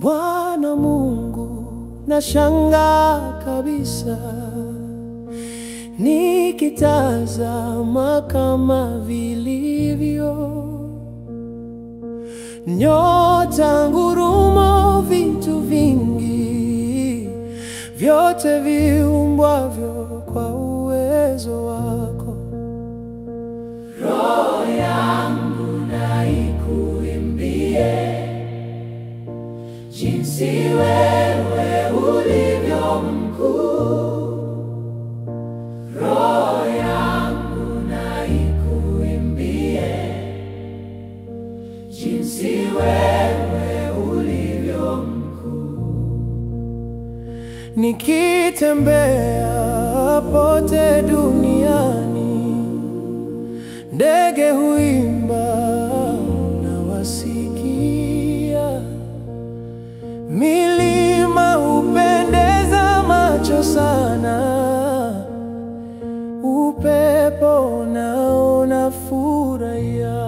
Bwana Mungu, nashangaa kabisa nikitazama kama vilivyo nyota, ngurumo, vitu vingi vyote viumbwavyo kwa uwezo wako. Roho yangu na ikuimbie jinsi wewe ulivyo mkuu. Roho yangu na ikuimbie jinsi wewe ulivyo mkuu. Nikitembea pote duniani, ndege huimba na wasikia, milima hupendeza macho sana, upepo nao unafurahia.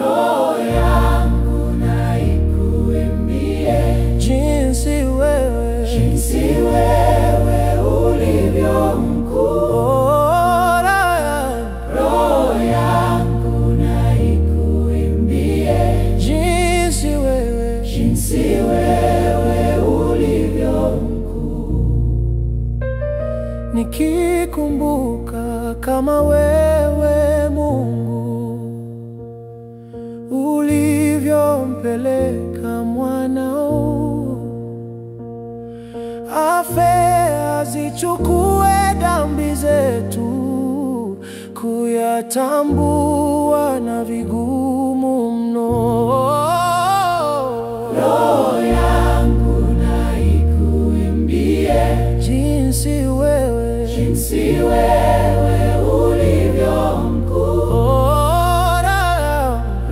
Roho yangu na ikuimbie jinsi wewe ulivyo mkuu. Roho yangu na ikuimbie jinsi wewe ulivyo mkuu. Nikikumbuka kama wewe Mungu ulivyompeleka mwanao afe azichukue dhambi zetu, kuyatambua na vigumu mno. Roho yangu na ikuimbie jinsi wewe ulivyo mkuu.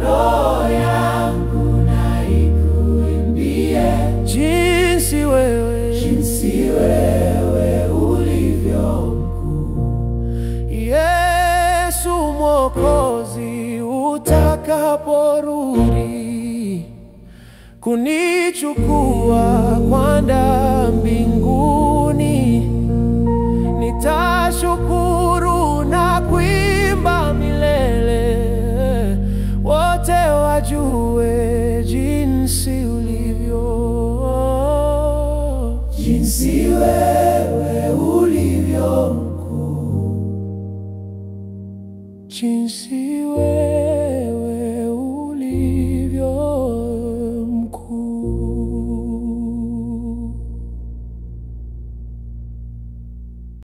Roho yangu na ikuimbie jinsi wewe ulivyo mkuu. Yesu Mwokozi, utakaporudi kunichukua kwenda mbinguni, nitashukuru na kuimba milele, wote wajue jinsi ulivyo, jinsi wewe